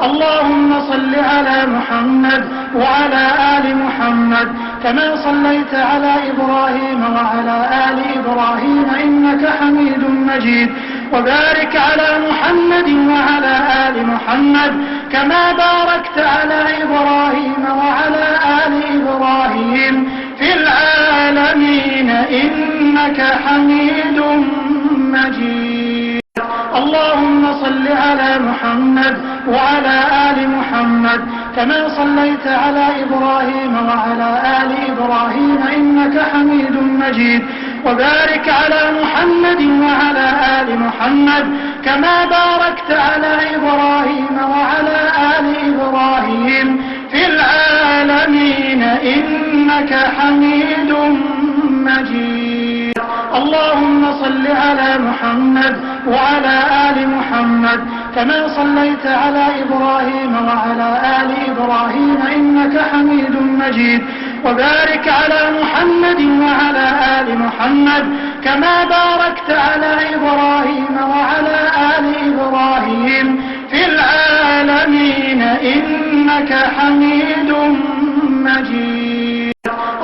اللهم صل على محمد وعلى آل محمد كما صليت على إبراهيم وعلى آل إبراهيم إنك حميد مجيد. وبارك على محمد وعلى آل محمد كما باركت على إبراهيم وعلى آل إبراهيم في العالمين إنك حميد مجيد. اللهم صل على محمد وعلى آل محمد كما صليت على إبراهيم وعلى آل إبراهيم إنك حميد مجيد. وبارك على محمد وعلى آل محمد كما باركت على إبراهيم وعلى آل إبراهيم في العالمين إنك حميد مجيد. اللهم صل على محمد وعلى آل محمد كما صليت على إبراهيم وعلى آل إبراهيم إنك حميد مجيد. وبارك على محمد وعلى آل محمد كما باركت على إبراهيم وعلى آل إبراهيم في العالمين إنك حميد مجيد.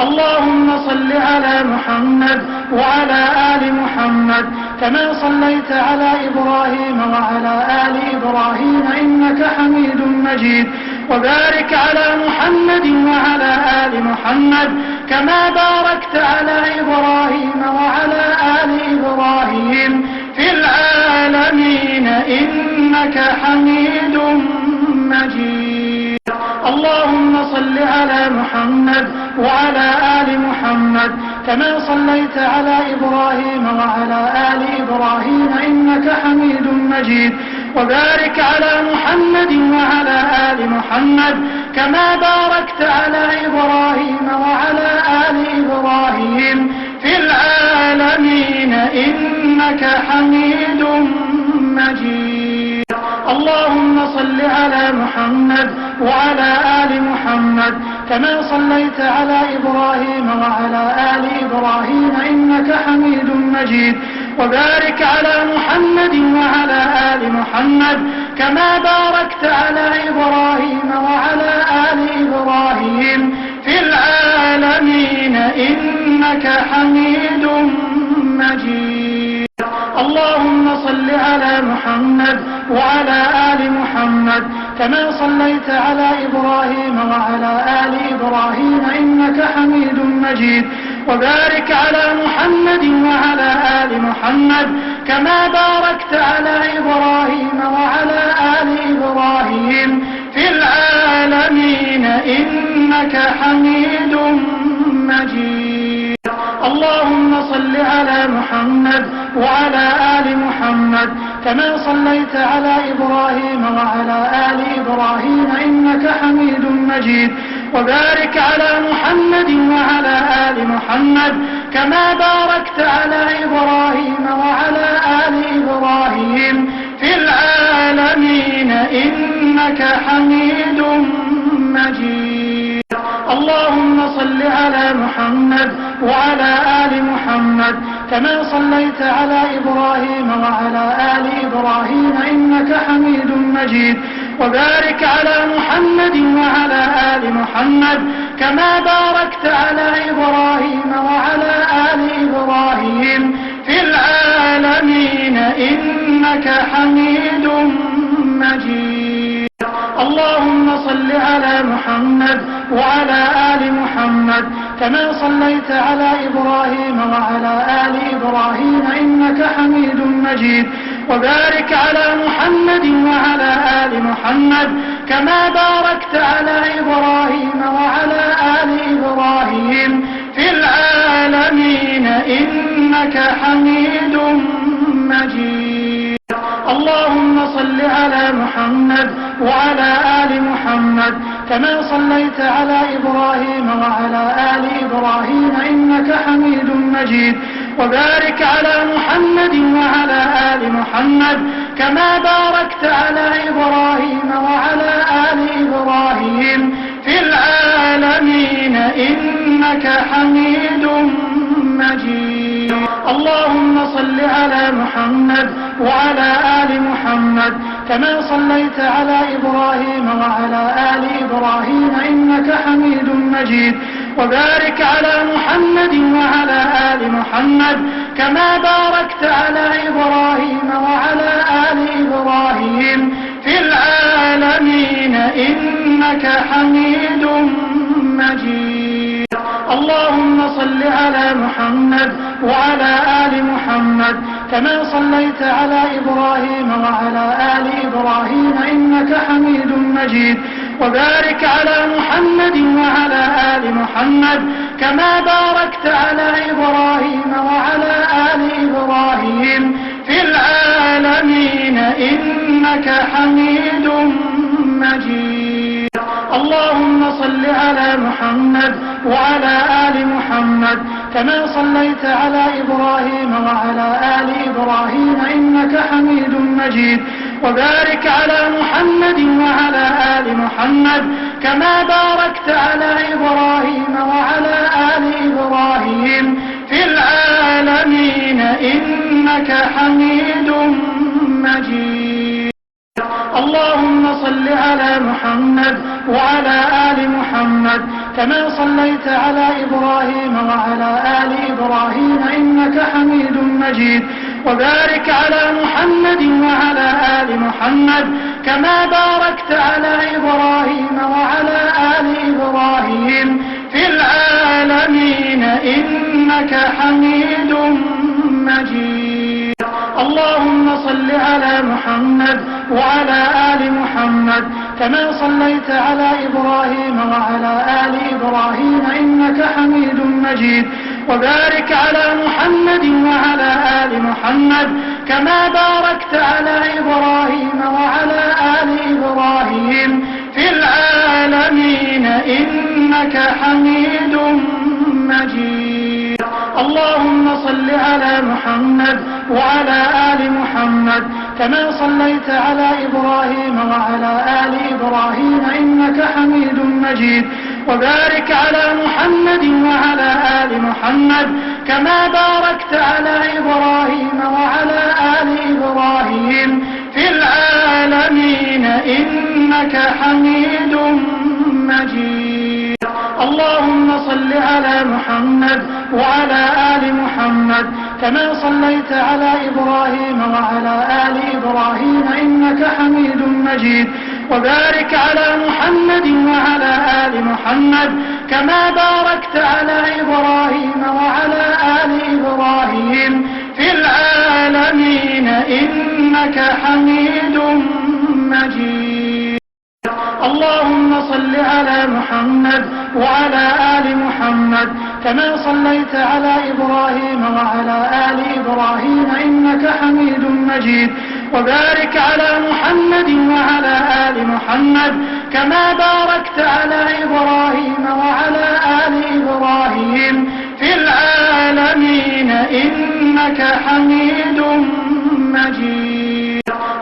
اللهم صل على محمد وعلى آل محمد كما صليت على إبراهيم وعلى آل إبراهيم إنك حميد مجيد. وبارك على محمد وعلى آل محمد كما باركت على إبراهيم وعلى آل إبراهيم في العالمين إنك حميد مجيد. اللهم صل على محمد وعلى آل محمد كما صليت على إبراهيم وعلى آل إبراهيم إنك حميد مجيد. وبارك على محمد وعلى آل محمد كما باركت على إبراهيم وعلى آل إبراهيم في العالمين إنك حميد مجيد. اللهم صل على محمد وعلى آل محمد كما صليت على إبراهيم وعلى آل إبراهيم إنك حميد مجيد. وبارك على محمد وعلى آل محمد كما باركت على إبراهيم وعلى آل إبراهيم في العالمين إنك حميد مجيد. اللهم صل على محمد وعلى آل محمد كما صليت على إبراهيم وعلى آل إبراهيم إنك حميد مجيد. وبارك على محمد وعلى آل محمد كما باركت على إبراهيم وعلى آل إبراهيم في العالمين إنك حميد مجيد. اللهم صل على محمد وعلى آل محمد كما صليت على إبراهيم وعلى آل إبراهيم إنك حميد مجيد. وبارك على محمد وعلى آل محمد كما باركت على إبراهيم وعلى آل إبراهيم في العالمين إنك حميد مجيد. اللهم صل على محمد وعلى آل محمد كما صليت على إبراهيم وعلى آل إبراهيم إنك حميد مجيد. وبارك على محمد وعلى آل محمد كما باركت على إبراهيم وعلى آل إبراهيم في العالمين إنك حميد مجيد. اللهم صل على محمد وعلى آل محمد كما صليت على إبراهيم وعلى آل إبراهيم إنك حميد مجيد. وبارك على محمد وعلى آل محمد كما باركت على إبراهيم وعلى آل إبراهيم في العالمين إنك حميد مجيد. اللهم صل على محمد وعلى آل محمد كما صليت على إبراهيم وعلى آل إبراهيم إنك حميد مجيد. وبارك على محمد وعلى آل محمد كما باركت على إبراهيم وعلى آل إبراهيم في العالمين إنك حميد مجيد. اللهم صل على محمد وعلى آل محمد كما صليت على إبراهيم وعلى آل إبراهيم إنك حميد مجيد. وبارك على محمد وعلى آل محمد كما باركت على إبراهيم وعلى آل إبراهيم في العالمين إنك حميد مجيد. اللهم صل على محمد وعلى آل محمد كما صليت على إبراهيم وعلى آل إبراهيم إنك حميد مجيد. وبارك على محمد وعلى آل محمد كما باركت على إبراهيم وعلى آل إبراهيم في العالمين إنك حميد مجيد. اللهم صل على محمد وعلى آل محمد كما صليت على إبراهيم وعلى آل إبراهيم إنك حميد مجيد. وبارك على محمد وعلى آل محمد كما باركت على إبراهيم وعلى آل إبراهيم في العالمين إنك حميد مجيد. اللهم صل على محمد وعلى آل محمد كما صليت على إبراهيم وعلى آل إبراهيم إنك حميد مجيد. وبارك على محمد وعلى آل محمد كما باركت على إبراهيم وعلى آل إبراهيم في العالمين إنك حميد مجيد. اللهم صل على محمد وعلى آل محمد كما صليت على إبراهيم وعلى آل إبراهيم إنك حميد مجيد. وبارك على محمد وعلى آل محمد كما باركت على إبراهيم وعلى آل إبراهيم في العالمين إنك حميد مجيد. اللهم صل على محمد وعلى آل محمد كما صليت على إبراهيم وعلى آل إبراهيم إنك حميد مجيد. وبارك على محمد وعلى آل محمد كما باركت على إبراهيم وعلى آل إبراهيم في العالمين إنك حميد مجيد. اللهم صل على محمد وعلى آل محمد كما صليت على إبراهيم وعلى آل إبراهيم إنك حميد مجيد. وبارك على محمد وعلى آل محمد كما باركت على إبراهيم وعلى آل إبراهيم في العالمين إنك حميد مجيد. اللهم صل على محمد وعلى آل محمد كما صليت على إبراهيم وعلى آل إبراهيم إنك حميد مجيد. وبارك على محمد وعلى آل محمد كما باركت على إبراهيم وعلى آل إبراهيم في العالمين إنك حميد مجيد.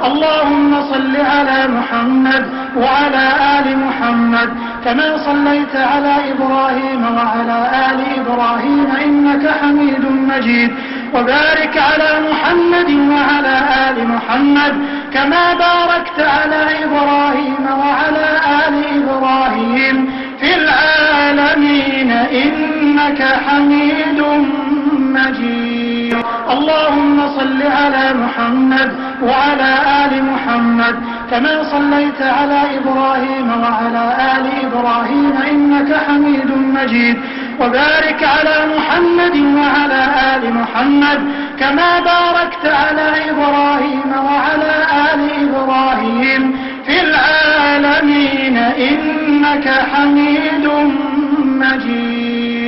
اللهم صل على محمد وعلى آل محمد كما صليت على إبراهيم وعلى آل إبراهيم إنك حميد مجيد. وبارك على محمد وعلى آل محمد كما باركت على إبراهيم وعلى آل إبراهيم في العالمين إنك حميد مجيد. اللهم صل على محمد وعلى آل محمد كما صليت على إبراهيم وعلى آل إبراهيم إنك حميد مجيد. وبارك على محمد وعلى آل محمد كما باركت على إبراهيم وعلى آل إبراهيم في العالمين إنك حميد مجيد.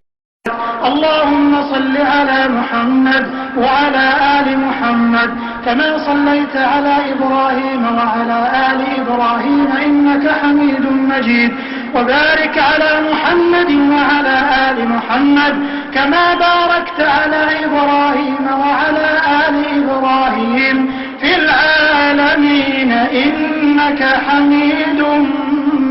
اللهم صل على محمد وعلى آل محمد كما صليت على إبراهيم وعلى آل إبراهيم إنك حميد مجيد. وبارك على محمد وعلى آل محمد كما باركت على إبراهيم وعلى آل إبراهيم في العالمين إنك حميد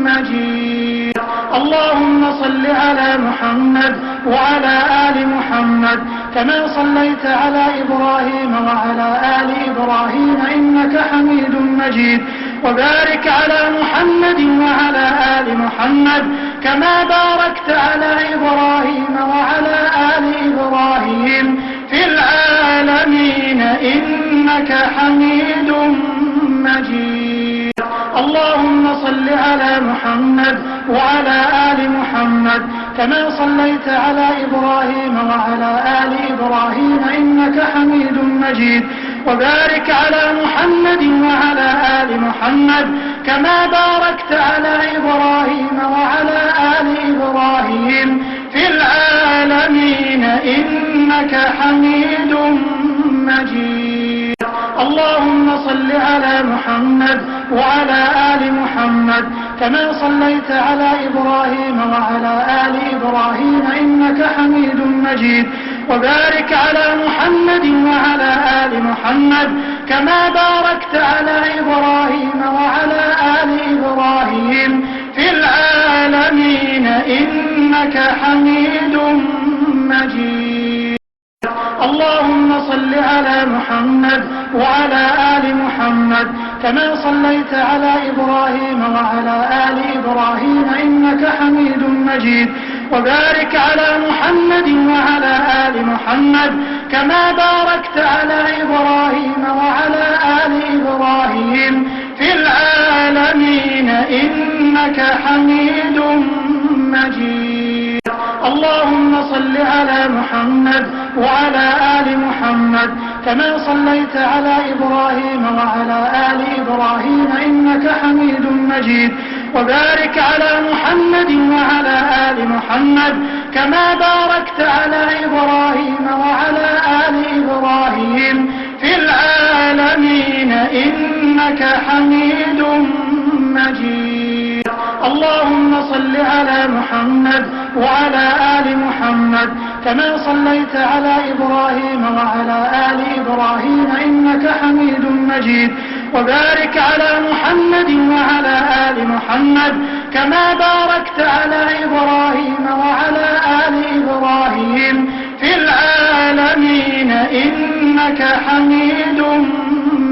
مجيد. اللهم صل على محمد وعلى آل محمد كما صليت على إبراهيم وعلى آل إبراهيم إنك حميد مجيد. وبارك على محمد وعلى آل محمد كما باركت على إبراهيم وعلى آل إبراهيم في العالمين إنك حميد مجيد. اللهم صل على محمد وعلى آل محمد كما صليت على إبراهيم وعلى آل إبراهيم إنك حميد مجيد. وبارك على محمد وعلى آل محمد كما باركت على إبراهيم وعلى آل إبراهيم في العالمين إنك حميد مجيد. اللهم صل على محمد وعلى آل محمد كما صليت على إبراهيم وعلى آل إبراهيم إنك حميد مجيد. وبارك على محمد وعلى آل محمد كما باركت على إبراهيم وعلى آل إبراهيم في العالمين إنك حميد مجيد. اللهم صل على محمد وعلى آل محمد كما صليت على إبراهيم وعلى آل إبراهيم إنك حميد مجيد. وبارك على محمد وعلى آل محمد كما باركت على إبراهيم وعلى آل إبراهيم في العالمين إنك حميد مجيد. اللهم صل على محمد وعلى آل محمد كما صليت على إبراهيم وعلى آل إبراهيم إنك حميد مجيد. وبارك على محمد وعلى آل محمد كما باركت على إبراهيم وعلى آل إبراهيم في العالمين إنك حميد مجيد. اللهم صل على محمد وعلى آل محمد كما صليت على إبراهيم وعلى آل إبراهيم إنك حميد مجيد. وبارك على محمد وعلى آل محمد كما باركت على إبراهيم وعلى آل إبراهيم في العالمين إنك حميد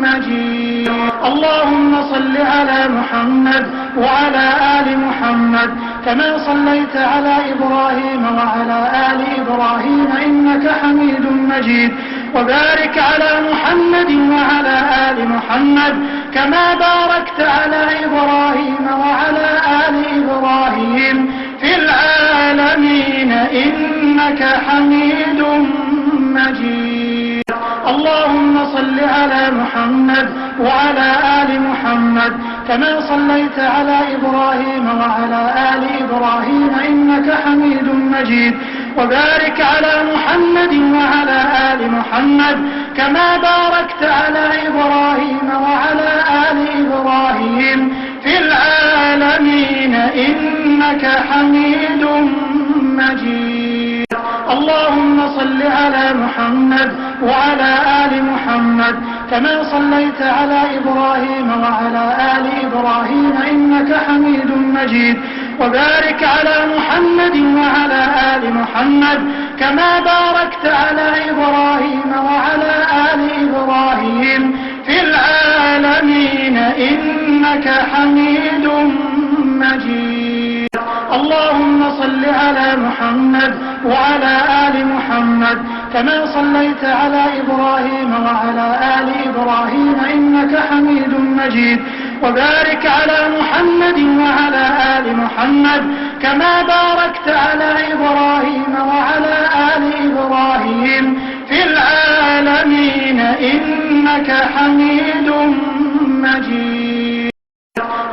مجيد. اللهم صل على محمد وعلى آل محمد كما صليت على إبراهيم وعلى آل إبراهيم إنك حميد مجيد. وبارك على محمد وعلى آل محمد كما باركت على إبراهيم وعلى آل إبراهيم في العالمين إنك حميد مجيد. اللهم صل على محمد وعلى آل محمد كما صليت على إبراهيم وعلى آل إبراهيم إنك حميد مجيد. وبارك على محمد وعلى آل محمد كما باركت على إبراهيم وعلى آل إبراهيم في العالمين إنك حميد مجيد. اللهم صل على محمد وعلى آل محمد كما صليت على إبراهيم وعلى آل إبراهيم إنك حميد مجيد. وبارك على محمد وعلى آل محمد كما باركت على إبراهيم وعلى آل إبراهيم في العالمين إنك حميد مجيد. اللهم صل على محمد وعلى آل محمد كما صليت على إبراهيم وعلى آل إبراهيم إنك حميد مجيد. وبارك على محمد وعلى آل محمد كما باركت على إبراهيم وعلى آل إبراهيم في العالمين إنك حميد مجيد.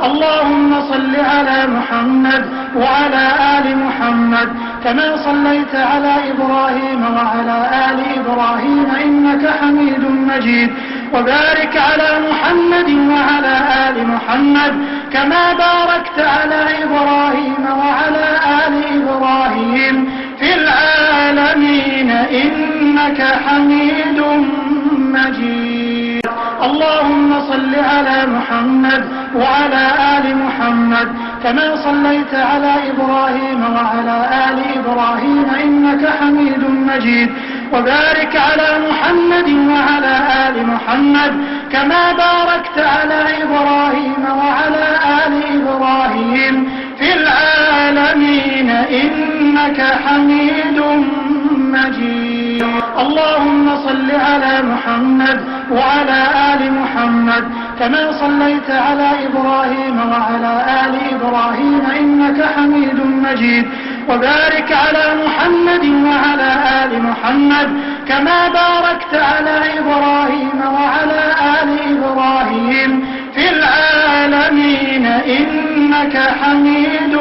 اللهم صل على محمد وعلى آل محمد كما صليت على إبراهيم وعلى آل إبراهيم إنك حميد مجيد. وبارك على محمد وعلى آل محمد كما باركت على إبراهيم وعلى آل إبراهيم في العالمين إنك حميد مجيد. اللهم صل على محمد وعلى آل محمد كما صليت على إبراهيم وعلى آل إبراهيم إنك حميد مجيد. وبارك على محمد وعلى آل محمد كما باركت على إبراهيم وعلى آل إبراهيم في العالمين إنك حميد مجيد. اللهم صل على محمد وعلى آل محمد كما صليت على إبراهيم وعلى آل إبراهيم إنك حميد مجيد. وبارك على محمد وعلى آل محمد كما باركت على إبراهيم وعلى آل إبراهيم في العالمين إنك حميد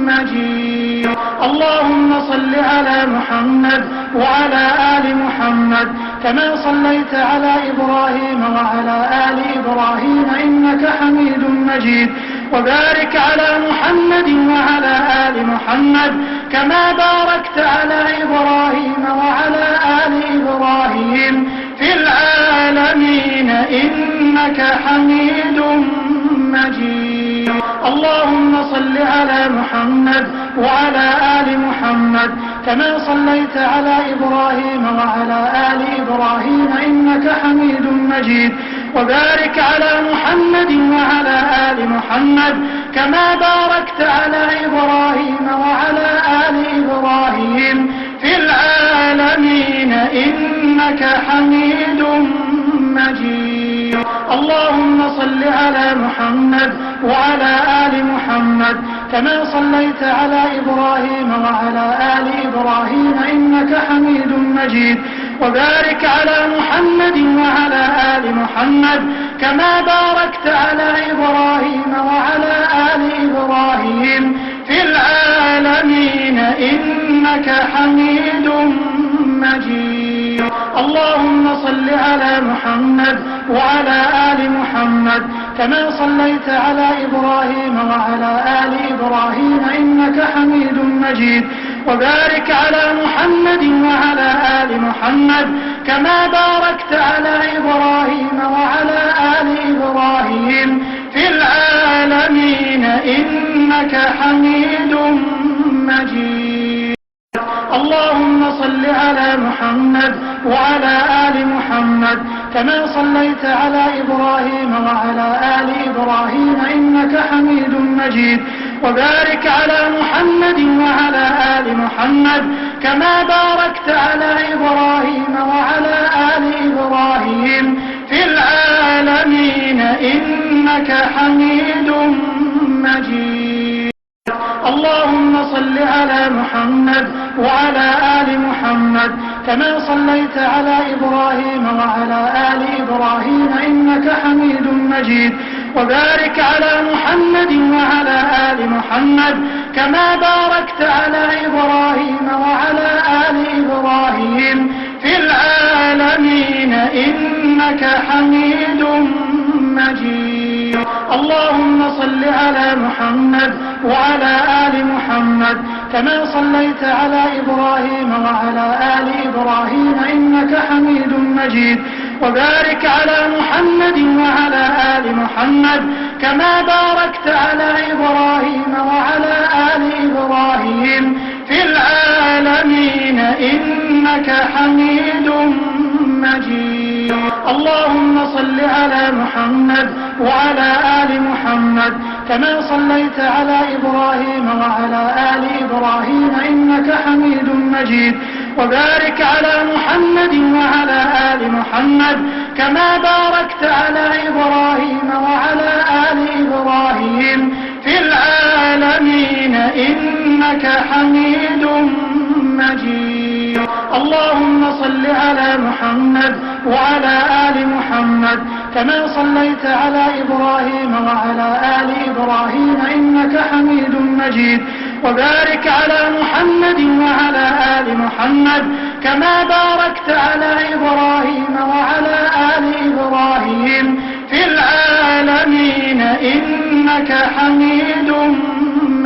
مجيد. اللهم صل على محمد وعلى آل محمد كما صليت على إبراهيم وعلى آل إبراهيم إنك حميد مجيد. وبارك على محمد وعلى آل محمد كما باركت على إبراهيم وعلى آل إبراهيم في العالمين إنك حميد مجيد. اللهم صل على محمد وعلى آل محمد كما صليت على إبراهيم وعلى آل إبراهيم إنك حميد مجيد. وبارك على محمد وعلى آل محمد كما باركت على إبراهيم وعلى آل إبراهيم في العالمين إنك حميد مجيد. اللهم صل على محمد وعلى آل محمد كما صليت على إبراهيم وعلى آل إبراهيم إنك حميد مجيد. وبارك على محمد وعلى آل محمد كما باركت على إبراهيم وعلى آل إبراهيم في العالمين إنك حميد مجيد. اللهم صل على محمد وعلى آل محمد كما صليت على إبراهيم وعلى آل إبراهيم إنك حميد مجيد. وبارك على محمد وعلى آل محمد كما باركت على إبراهيم وعلى آل إبراهيم في العالمين إنك حميد مجيد. اللهم صل على محمد وعلى آل محمد كما صليت على إبراهيم وعلى آل إبراهيم إنك حميد مجيد. وبارك على محمد وعلى آل محمد كما باركت على إبراهيم وعلى آل إبراهيم في العالمين إنك حميد مجيد. اللهم صل على محمد وعلى آل محمد كما صليت على إبراهيم وعلى آل إبراهيم إنك حميد مجيد. وبارك على محمد وعلى آل محمد كما باركت على إبراهيم وعلى آل إبراهيم في العالمين إنك حميد مجيد. اللهم صل على محمد وعلى آل محمد كما صليت على إبراهيم وعلى آل إبراهيم إنك حميد مجيد. وبارك على محمد وعلى آل محمد كما باركت على إبراهيم وعلى آل إبراهيم في العالمين إنك حميد مجيد. اللهم صل على محمد وعلى آل محمد كما صليت على إبراهيم وعلى آل إبراهيم إنك حميد مجيد. وبارك على محمد وعلى آل محمد كما باركت على إبراهيم وعلى آل إبراهيم في العالمين إنك حميد مجيد. اللهم صل على محمد وعلى آل محمد كما صليت على إبراهيم وعلى آل إبراهيم إنك حميد مجيد. وبارك على محمد وعلى آل محمد كما باركت على إبراهيم وعلى آل إبراهيم في العالمين إنك حميد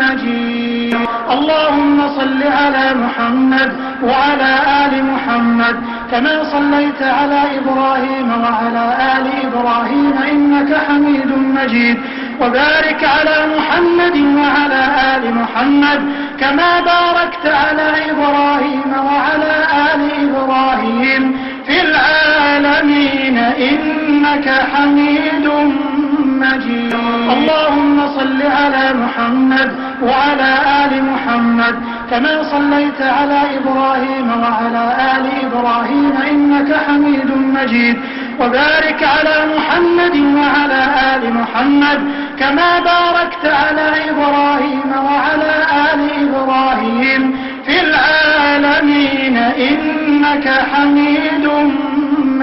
مجيد. اللهم صل على محمد وعلى آل محمد كما صليت على إبراهيم وعلى آل إبراهيم إنك حميد مجيد. وبارك على محمد وعلى آل محمد كما باركت على إبراهيم وعلى آل إبراهيم إبراهيم في العالمين إنك حميد مجيد. اللهم صل على محمد وعلى آل محمد كما صليت على إبراهيم وعلى آل إبراهيم إنك حميد مجيد. وبارك على محمد وعلى آل محمد كما باركت على إبراهيم وعلى آل إبراهيم في العالمين إنك حميد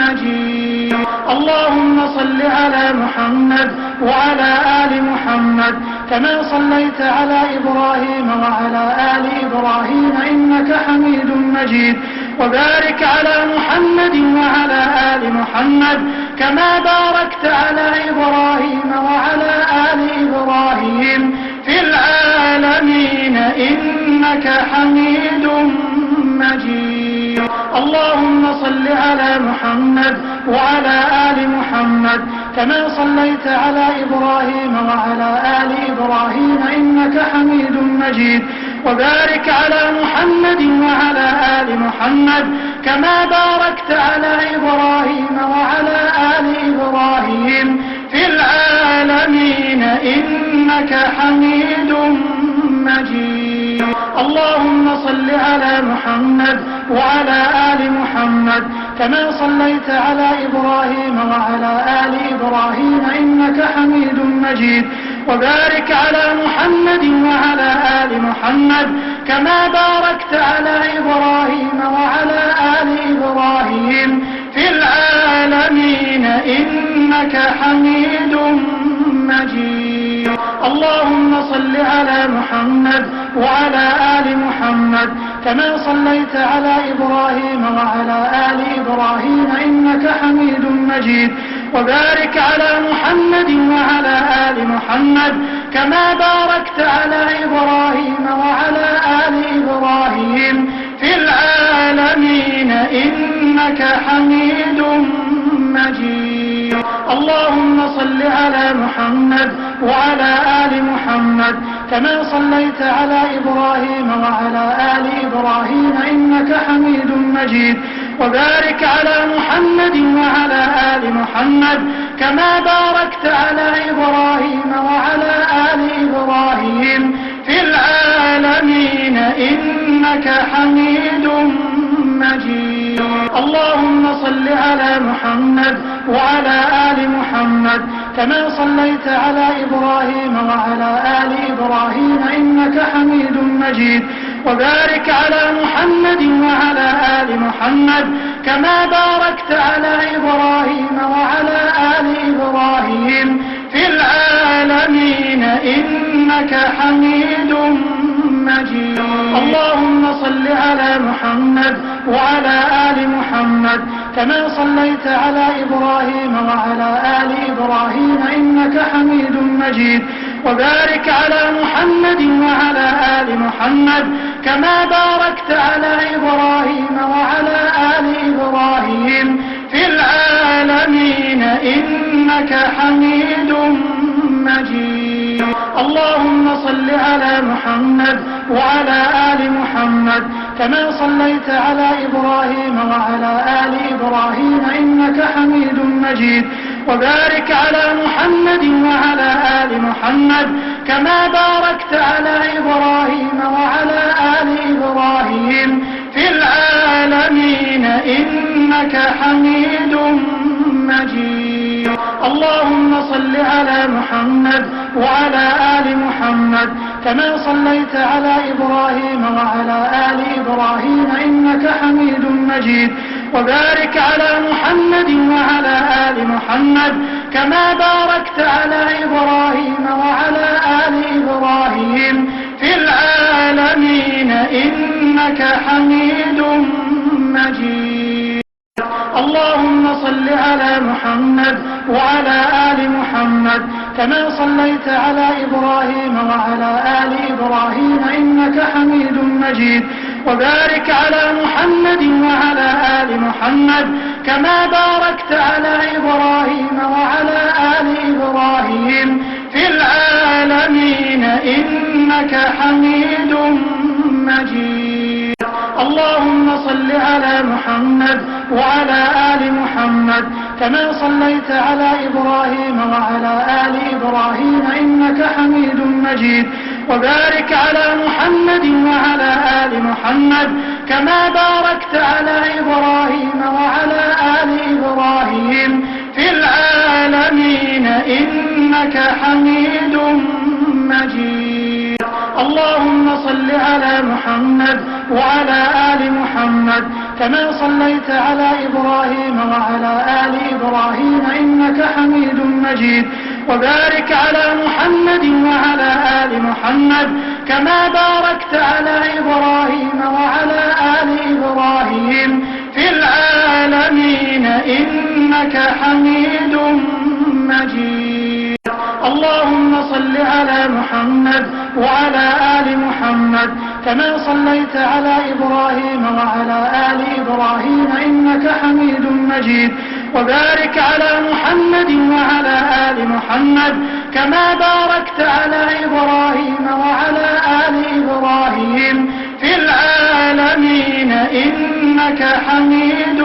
مجيد. اللهم صل على محمد وعلى آل محمد كما صليت على إبراهيم وعلى آل إبراهيم إنك حميد مجيد. وبارك على محمد وعلى آل محمد كما باركت على إبراهيم وعلى آل إبراهيم في العالمين إنك حميد مجيد. اللهم صل على محمد وعلى آل محمد كما صليت على إبراهيم وعلى آل إبراهيم إنك حميد مجيد. وبارك على محمد وعلى آل محمد كما باركت على إبراهيم وعلى آل إبراهيم في العالمين إنك حميد مجيد. اللهم صل على محمد وعلى آل محمد كما صليت على إبراهيم وعلى آل إبراهيم إنك حميد مجيد. وبارك على محمد وعلى آل محمد كما باركت على إبراهيم وعلى آل إبراهيم في العالمين إنك حميد مجيد. اللهم صل على محمد وعلى آل محمد كما صليت على إبراهيم وعلى آل إبراهيم إنك حميد مجيد. وبارك على محمد وعلى آل محمد كما باركت على إبراهيم وعلى آل إبراهيم في العالمين إنك حميد مجيد. اللهم صل على محمد وعلى آل محمد كما صليت على إبراهيم وعلى آل إبراهيم إنك حميد مجيد. وبارك على محمد وعلى آل محمد كما باركت على إبراهيم وعلى آل إبراهيم في العالمين إنك حميد مجيد. اللهم صل على محمد وعلى آل محمد كما صليت على إبراهيم وعلى آل إبراهيم إنك حميد مجيد. وبارك على محمد وعلى آل محمد كما باركت على إبراهيم وعلى آل إبراهيم في العالمين إنك حميد مجيد. اللهم صل على محمد وعلى آل محمد كما صليت على إبراهيم وعلى آل إبراهيم إنك حميد مجيد. وبارك على محمد وعلى آل محمد كما باركت على إبراهيم وعلى آل إبراهيم في العالمين إنك حميد مجيد. اللهم صل على محمد وعلى آل محمد كما صليت على إبراهيم وعلى آل إبراهيم إنك حميد مجيد. وبارك على محمد وعلى آل محمد كما باركت على إبراهيم وعلى آل إبراهيم في العالمين إنك حميد مجيد. اللهم صل على محمد وعلى آل محمد كما صليت على إبراهيم وعلى آل إبراهيم إنك حميد مجيد. وبارك على محمد وعلى آل محمد كما باركت على إبراهيم وعلى آل إبراهيم في العالمين إنك حميد مجيد. اللهم صل على محمد وعلى آل محمد كما صليت على إبراهيم وعلى آل إبراهيم إنك حميد مجيد. وبارك على محمد وعلى آل محمد كما باركت على إبراهيم وعلى آل إبراهيم في العالمين إنك حميد مجيد. اللهم صل على محمد كما صليت على إبراهيم وعلى آل إبراهيم إنك حميد مجيد. وبارك على محمد وعلى آل محمد كما باركت على إبراهيم وعلى آل إبراهيم في العالمين إنك حميد مجيد. اللهم صل على محمد وعلى آل محمد كما صليت على إبراهيم وعلى آل إبراهيم إنك حميد مجيد. وبارك على محمد وعلى آل محمد كما باركت على إبراهيم وعلى آل إبراهيم في العالمين إنك حميد مجيد. اللهم صل على محمد وعلى آل محمد كما صليت على إبراهيم وعلى آل إبراهيم إنك حميد مجيد. وبارك على محمد وعلى آل محمد كما باركت على إبراهيم وعلى آل إبراهيم في العالمين إنك حميد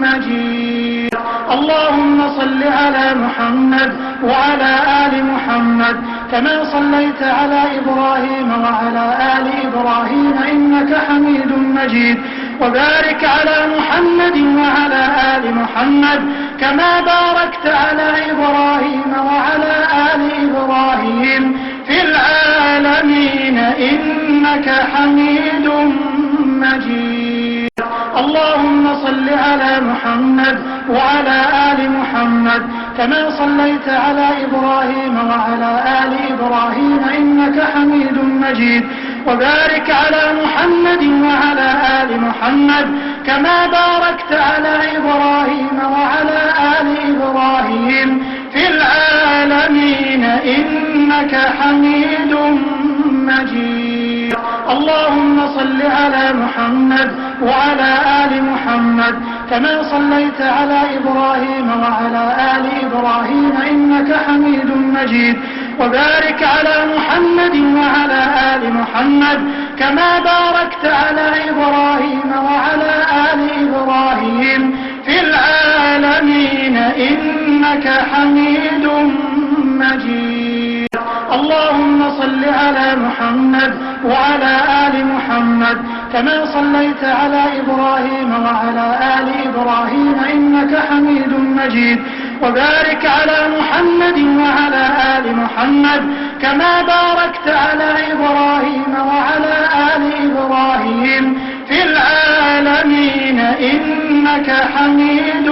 مجيد. اللهم صل على محمد وعلى آل محمد كما صليت على إبراهيم وعلى آل إبراهيم إنك حميد مجيد. وبارك على محمد وعلى آل محمد كما باركت على إبراهيم وعلى آل إبراهيم في العالمين إنك حميد مجيد. اللهم صل على محمد وعلى آل محمد كما صليت على إبراهيم وعلى آل إبراهيم إنك حميد مجيد. وبارك على محمد وعلى آل محمد كما باركت على إبراهيم وعلى آل إبراهيم في العالمين إنك حميد مجيد. اللهم صل على محمد وعلى آل محمد كما صليت على إبراهيم وعلى آل إبراهيم إنك حميد مجيد. وبارك على محمد وعلى آل محمد كما باركت على إبراهيم وعلى آل إبراهيم في العالمين إنك حميد مجيد. اللهم صل على محمد وعلى آل محمد كما صليت على إبراهيم وعلى آل إبراهيم إنك حميد مجيد. وبارك على محمد وعلى آل محمد كما باركت على إبراهيم وعلى آل إبراهيم في العالمين إنك حميد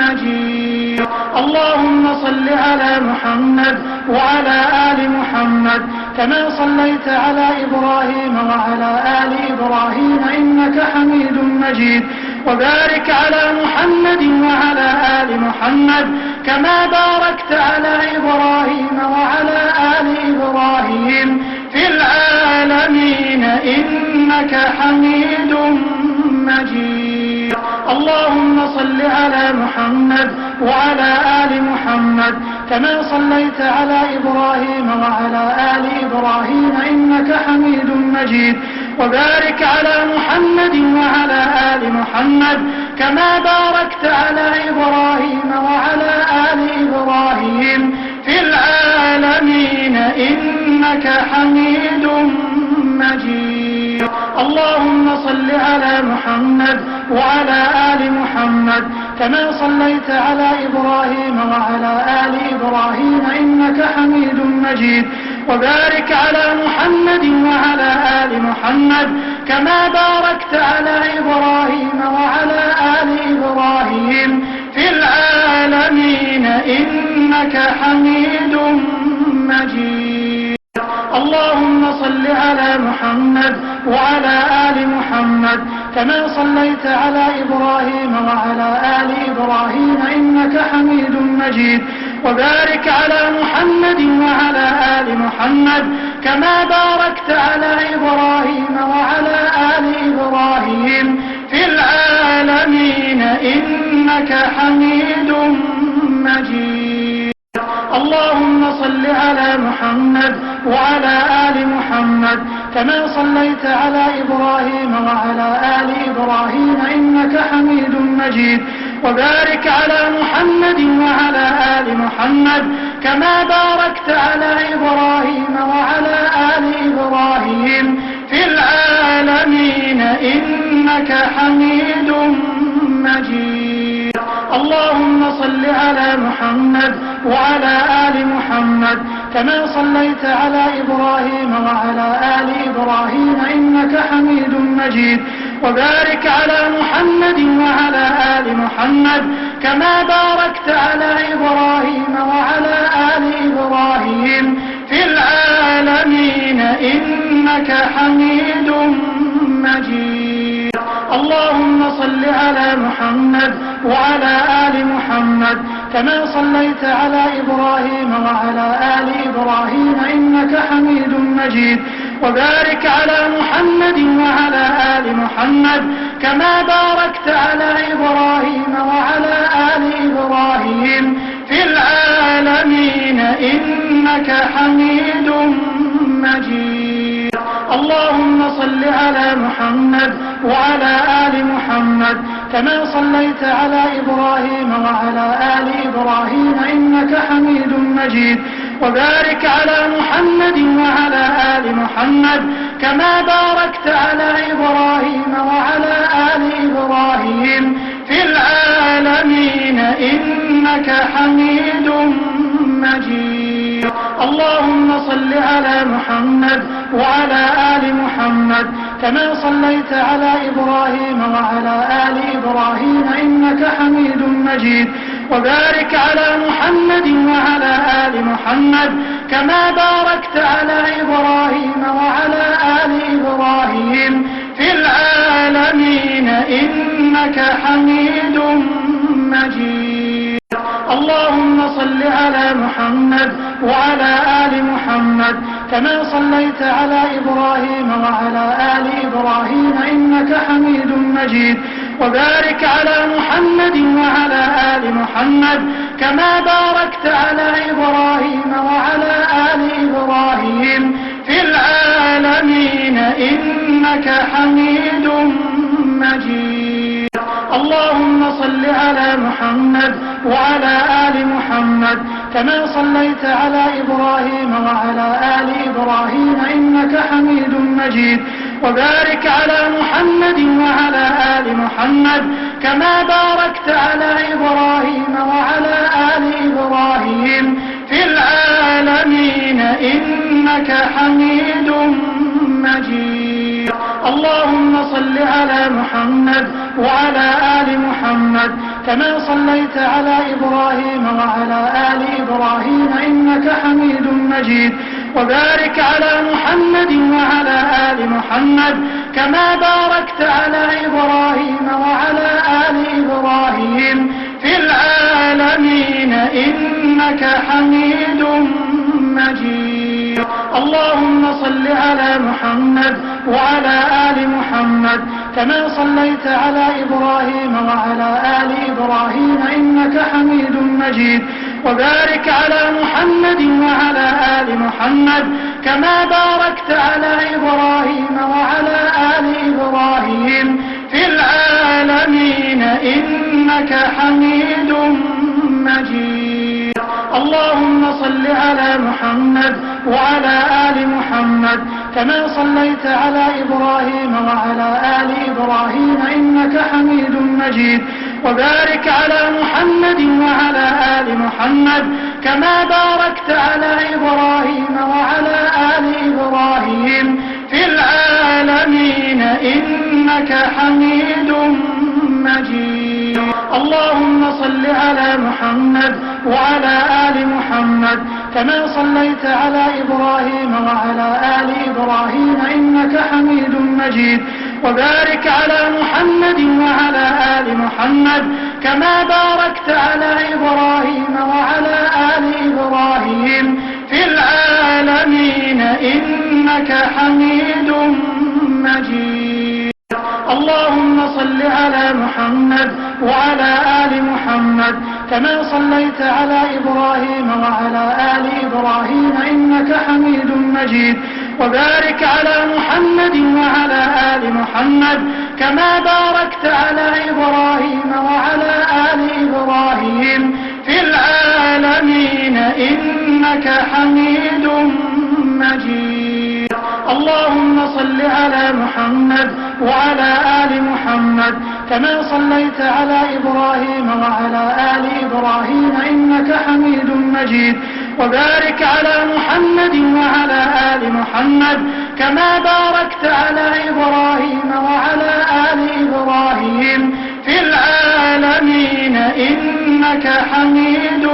مجيد. اللهم صل على محمد وعلى آل محمد كما صليت على إبراهيم وعلى آل إبراهيم إنك حميد مجيد. وبارك على محمد وعلى آل محمد كما باركت على إبراهيم وعلى آل إبراهيم في العالمين إنك حميد مجيد. اللهم صل على محمد وعلى آل محمد كما صليت على إبراهيم وعلى آل إبراهيم إنك حميد مجيد. وبارك على محمد وعلى آل محمد كما باركت على إبراهيم وعلى آل إبراهيم في العالمين إنك حميد مجيد. اللهم صل على محمد وعلى آل محمد كما صليت على إبراهيم وعلى آل إبراهيم إنك حميد مجيد. وبارك على محمد وعلى آل محمد كما باركت على إبراهيم وعلى آل إبراهيم في العالمين إنك حميد مجيد. اللهم صل على محمد وعلى آل محمد كما صليت على إبراهيم وعلى آل إبراهيم إنك حميد مجيد. وبارك على محمد وعلى آل محمد كما باركت على إبراهيم وعلى آل إبراهيم في العالمين إنك حميد مجيد. اللهم صل على محمد وعلى آل محمد كما صليت على إبراهيم وعلى آل إبراهيم إنك حميد مجيد. وبارك على محمد وعلى آل محمد كما باركت على إبراهيم وعلى آل إبراهيم في العالمين إنك حميد مجيد. اللهم صل على محمد وعلى آل محمد كما صليت على إبراهيم وعلى آل إبراهيم إنك حميد مجيد. وبارك على محمد وعلى آل محمد كما باركت على إبراهيم وعلى آل إبراهيم في العالمين إنك حميد مجيد. اللهم صل على محمد وعلى آل محمد كما صليت على إبراهيم وعلى آل إبراهيم إنك حميد مجيد. وبارك على محمد وعلى آل محمد كما باركت على إبراهيم وعلى آل إبراهيم في العالمين إنك حميد مجيد. اللهم صل على محمد وعلى آل محمد كما صليت على إبراهيم وعلى آل إبراهيم إنك حميد مجيد. وبارك على محمد وعلى آل محمد كما باركت على إبراهيم وعلى آل إبراهيم في العالمين إنك حميد مجيد. اللهم صل على محمد وعلى آل محمد كما صليت على إبراهيم وعلى آل إبراهيم إنك حميد مجيد. وبارك على محمد وعلى آل محمد كما باركت على إبراهيم وعلى آل إبراهيم في العالمين إنك حميد مجيد. اللهم صل على محمد وعلى آل محمد كما صليت على إبراهيم وعلى آل إبراهيم إنك حميد مجيد. وبارك على محمد وعلى آل محمد كما باركت على إبراهيم وعلى آل إبراهيم في العالمين إنك حميد مجيد. اللهم صل على محمد وعلى آل محمد كما صليت على إبراهيم وعلى آل إبراهيم إنك حميد مجيد. وبارك على محمد وعلى آل محمد كما باركت على إبراهيم وعلى آل إبراهيم في العالمين إنك حميد مجيد. اللهم صل على محمد وعلى آل محمد كما صليت على إبراهيم وعلى آل إبراهيم إنك حميد مجيد. وبارك على محمد وعلى آل محمد كما باركت على إبراهيم وعلى آل إبراهيم في العالمين إنك حميد مجيد. اللهم صل على محمد وعلى آل محمد كما صليت على إبراهيم وعلى آل إبراهيم إنك حميد مجيد. وبارك على محمد وعلى آل محمد كما باركت على إبراهيم وعلى آل إبراهيم في العالمين إنك حميد مجيد. اللهم صل على محمد وعلى آل محمد كما صليت على إبراهيم وعلى آل إبراهيم إنك حميد مجيد. وبارك على محمد وعلى آل محمد كما باركت على إبراهيم وعلى آل إبراهيم في العالمين إنك حميد مجيد. اللهم صل على محمد وعلى آل محمد كما صليت على إبراهيم وعلى آل إبراهيم إنك حميد مجيد. وبارك على محمد وعلى آل محمد كما باركت على إبراهيم وعلى آل إبراهيم في العالمين إنك حميد مجيد. اللهم صل على محمد وعلى آل محمد كما صليت على إبراهيم وعلى آل إبراهيم إنك حميد مجيد. وبارك على محمد وعلى آل محمد كما باركت على إبراهيم وعلى آل إبراهيم في العالمين إنك حميد مجيد. اللهم صل على محمد وعلى آل محمد كما صليت على إبراهيم وعلى آل إبراهيم إنك حميد مجيد. وبارك على محمد وعلى آل محمد كما باركت على إبراهيم وعلى آل إبراهيم في العالمين إنك حميد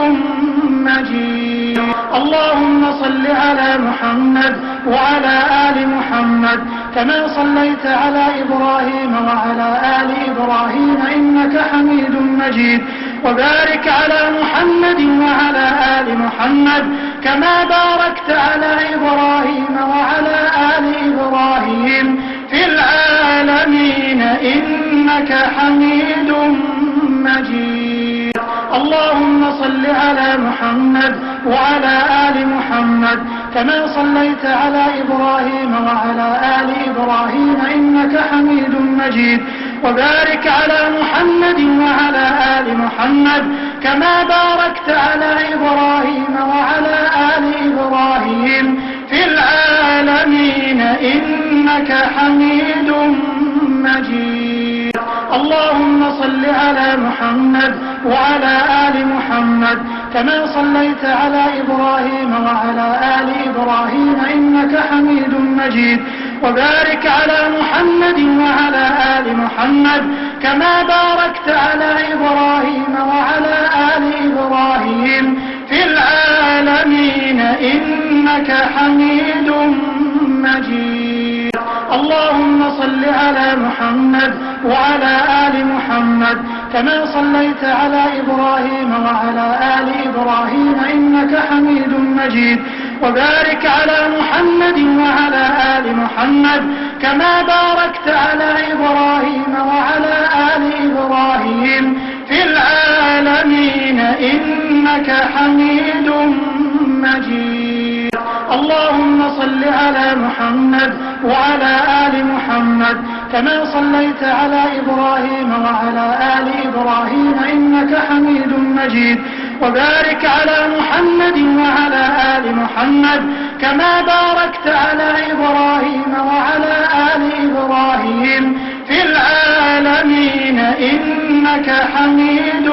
مجيد. اللهم صل على محمد وعلى آل محمد كما صليت على إبراهيم وعلى آل إبراهيم إنك حميد مجيد. وبارك على محمد وعلى آل محمد كما باركت على إبراهيم وعلى آل إبراهيم في العالمين إنك حميد مجيد. اللهم صل على محمد وعلى آل محمد كما صليت على إبراهيم وعلى آل إبراهيم إنك حميد مجيد. وبارك على محمد وعلى آل محمد كما باركت على إبراهيم وعلى آل إبراهيم في العالمين إنك حميد مجيد. اللهم صل على محمد وعلى آل محمد كما صليت على إبراهيم وعلى آل إبراهيم إنك حميد مجيد. وبارك على محمد وعلى آل محمد كما باركت على إبراهيم وعلى آل إبراهيم في العالمين إنك حميد مجيد. اللهم صل على محمد وعلى آل محمد كما صليت على إبراهيم وعلى آل إبراهيم إنك حميد مجيد. وبارك على محمد وعلى آل محمد كما باركت على إبراهيم وعلى آل إبراهيم في العالمين إنك حميد مجيد. اللهم صل على محمد وعلى آل محمد كما صليت على إبراهيم وعلى آل إبراهيم إنك حميد مجيد. وبارك على محمد وعلى آل محمد كما باركت على إبراهيم وعلى آل إبراهيم في العالمين إنك حميد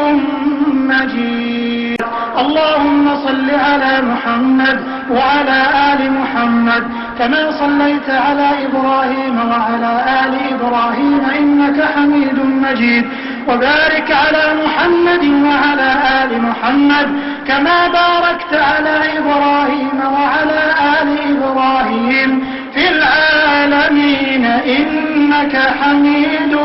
مجيد. اللهم صل على محمد وعلى آل محمد كما صليت على إبراهيم وعلى آل إبراهيم إنك حميد مجيد. وبارك على محمد وعلى آل محمد كما باركت على إبراهيم وعلى آل إبراهيم في العالمين إنك حميد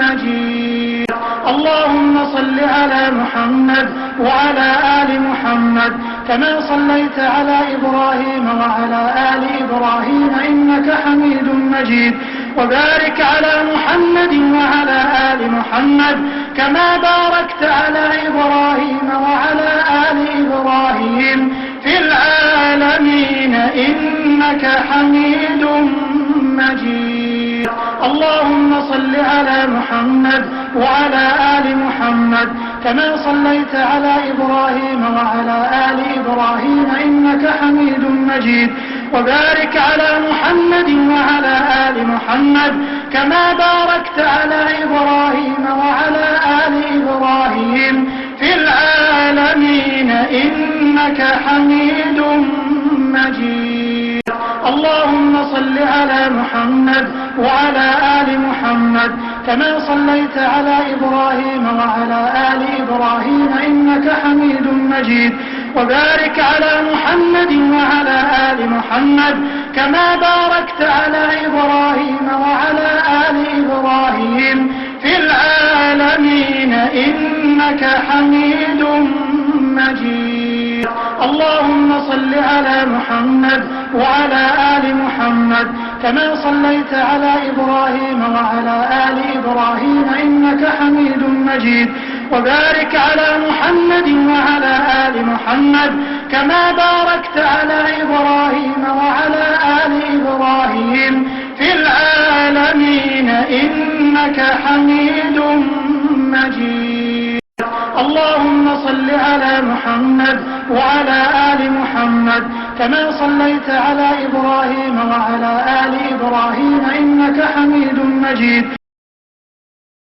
مجيد. اللهم صل على محمد وعلى آل محمد كما صليت على إبراهيم وعلى آل إبراهيم إنك حميد مجيد. وبارك على محمد وعلى آل محمد كما باركت على إبراهيم وعلى آل إبراهيم في العالمين إنك حميد مجيد. اللهم صل على محمد وعلى آل محمد كما صليت على إبراهيم وعلى آل إبراهيم إنك حميد مجيد. وبارك على محمد وعلى آل محمد كما باركت على إبراهيم وعلى آل إبراهيم في العالمين إنك حميد مجيد. اللهم صل على محمد وعلى آل محمد كما صليت على إبراهيم وعلى آل إبراهيم إنك حميد مجيد. وبارك على محمد وعلى آل محمد كما باركت على إبراهيم وعلى آل إبراهيم في العالمين إنك حميد مجيد. اللهم صل على محمد وعلى آل محمد كما صليت على إبراهيم وعلى آل إبراهيم إنك حميد مجيد. وبارك على محمد وعلى آل محمد كما باركت على إبراهيم وعلى آل إنك حميد مجيد. اللهم صل على محمد وعلى آل محمد كما صليت على إبراهيم وعلى آل إبراهيم إنك حميد مجيد.